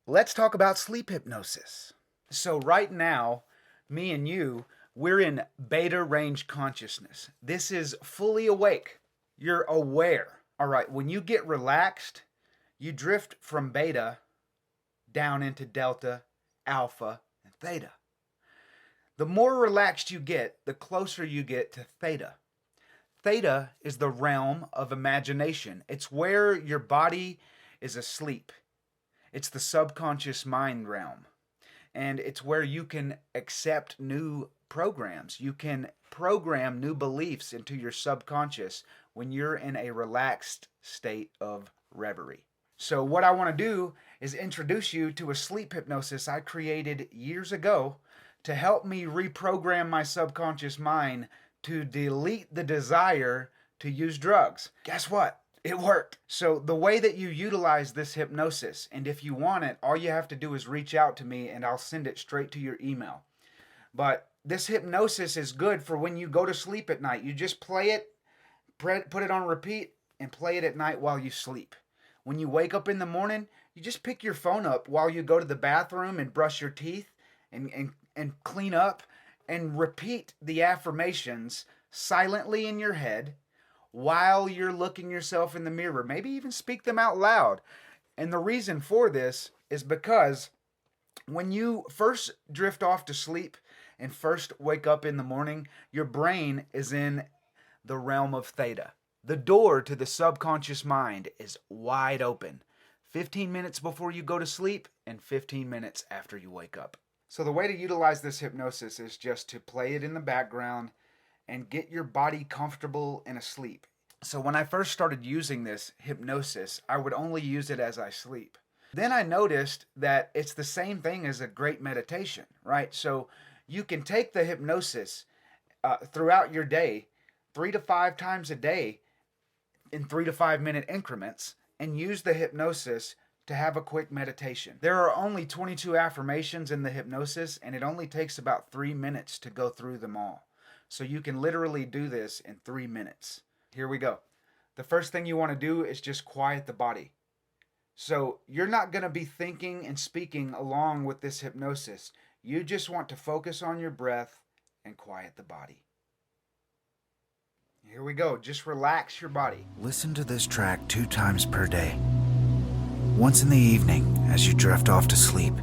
Let's talk about sleep hypnosis. So, right now, me and you, we're in beta range consciousness. This is fully awake. You're aware. All right, when you get relaxed, you drift from beta down into delta, alpha, and theta. The more relaxed you get, the closer you get to theta. Theta is the realm of imagination, it's where your body is asleep. It's the subconscious mind realm. And it's where you can accept new programs. You can program new beliefs into your subconscious when you're in a relaxed state of reverie. So, what I want to do is introduce you to a sleep hypnosis I created years ago to help me reprogram my subconscious mind to delete the desire to use drugs. Guess what? It worked. So, the way that you utilize this hypnosis, and if you want it, all you have to do is reach out to me and I'll send it straight to your email. But this hypnosis is good for when you go to sleep at night. You just play it, put it on repeat, and play it at night while you sleep. When you wake up in the morning, you just pick your phone up while you go to the bathroom and brush your teeth and clean up and repeat the affirmations silently in your head while you're looking yourself in the mirror. Maybe even speak them out loud. And the reason for this is because when you first drift off to sleep and first wake up in the morning, your brain is in the realm of theta. The door to the subconscious mind is wide open. 15 minutes before you go to sleep and 15 minutes after you wake up. So the way to utilize this hypnosis is just to play it in the background and get your body comfortable and asleep. So when I first started using this hypnosis, I would only use it as I sleep. Then I noticed that it's the same thing as a great meditation, right? So you can take the hypnosis throughout your day, 3 to 5 times a day in 3 to 5 minute increments, and use the hypnosis to have a quick meditation. There are only 22 affirmations in the hypnosis, and it only takes about 3 minutes to go through them all. So you can literally do this in 3 minutes. Here we go. The first thing you want to do is just quiet the body. So you're not going to be thinking and speaking along with this hypnosis. You just want to focus on your breath and quiet the body. Here we go. Just relax your body. Listen to this track 2 times per day. Once in the evening as you drift off to sleep,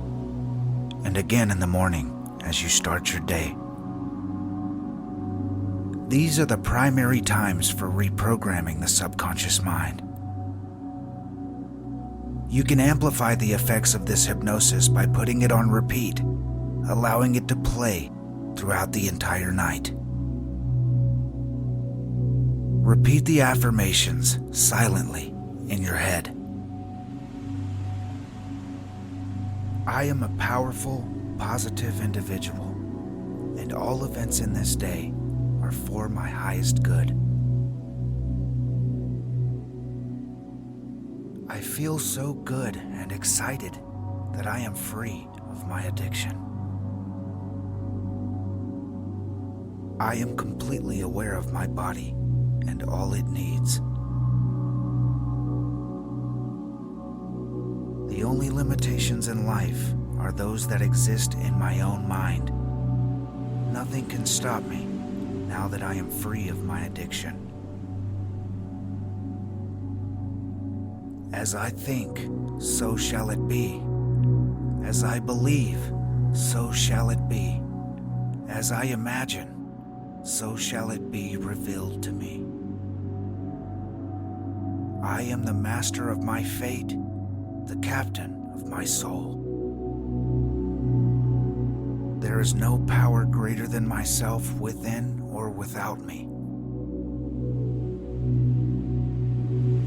and again in the morning as you start your day. These are the primary times for reprogramming the subconscious mind. You can amplify the effects of this hypnosis by putting it on repeat, allowing it to play throughout the entire night. Repeat the affirmations silently in your head. I am a powerful, positive individual, and all events in this day are for my highest good. I feel so good and excited that I am free of my addiction. I am completely aware of my body and all it needs. The only limitations in life are those that exist in my own mind. Nothing can stop me now that I am free of my addiction. As I think, so shall it be. As I believe, so shall it be. As I imagine, so shall it be revealed to me. I am the master of my fate, the captain of my soul. There is no power greater than myself within or without me.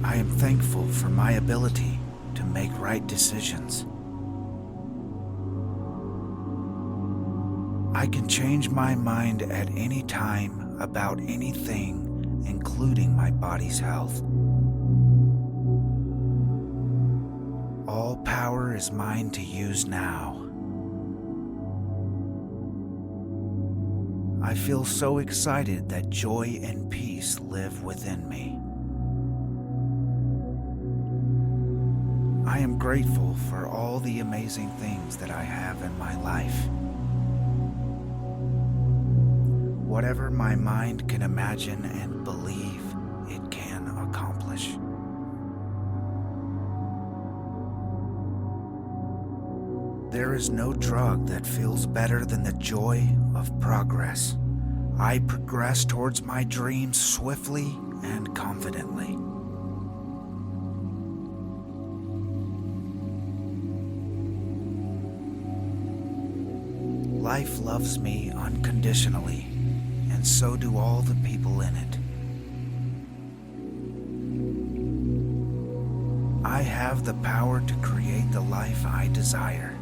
I am thankful for my ability to make right decisions. I can change my mind at any time about anything, including my body's health. All power is mine to use now. I feel so excited that joy and peace live within me. I am grateful for all the amazing things that I have in my life. Whatever my mind can imagine and believe, it can accomplish. There is no drug that feels better than the joy of progress. I progress towards my dreams swiftly and confidently. Life loves me unconditionally, and so do all the people in it. I have the power to create the life I desire.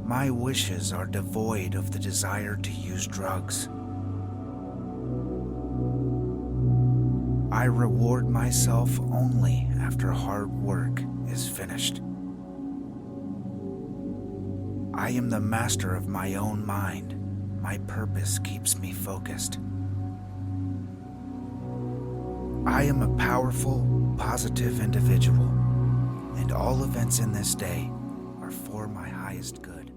My wishes are devoid of the desire to use drugs. I reward myself only after hard work is finished. I am the master of my own mind. My purpose keeps me focused. I am a powerful, positive individual, and all events in this day are for my highest good.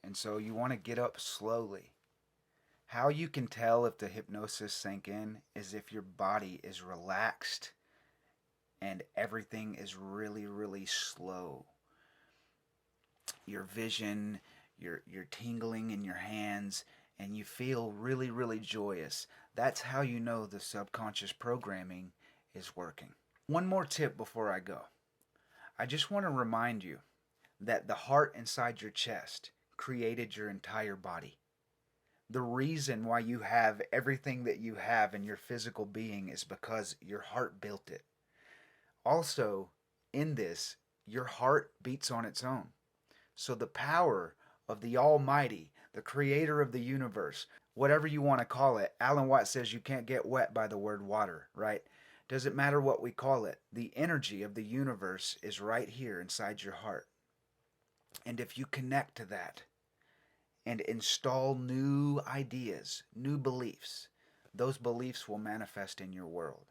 And so you want to get up slowly. How you can tell if the hypnosis sank in is if your body is relaxed and everything is really, really slow. Your vision, you're tingling in your hands, and you feel really, really joyous. That's how you know the subconscious programming is working. One more tip before I go. I just want to remind you that the heart inside your chest created your entire body. The reason why you have everything that you have in your physical being is because your heart built it. Also, in this, your heart beats on its own. So the power of the Almighty, the creator of the universe, whatever you want to call it, Alan Watts says you can't get wet by the word water, right? Doesn't matter what we call it. The energy of the universe is right here inside your heart. And if you connect to that and install new ideas, new beliefs, those beliefs will manifest in your world.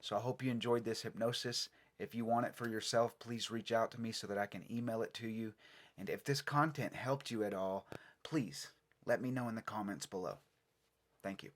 So I hope you enjoyed this hypnosis. If you want it for yourself, please reach out to me so that I can email it to you. And if this content helped you at all, please let me know in the comments below. Thank you.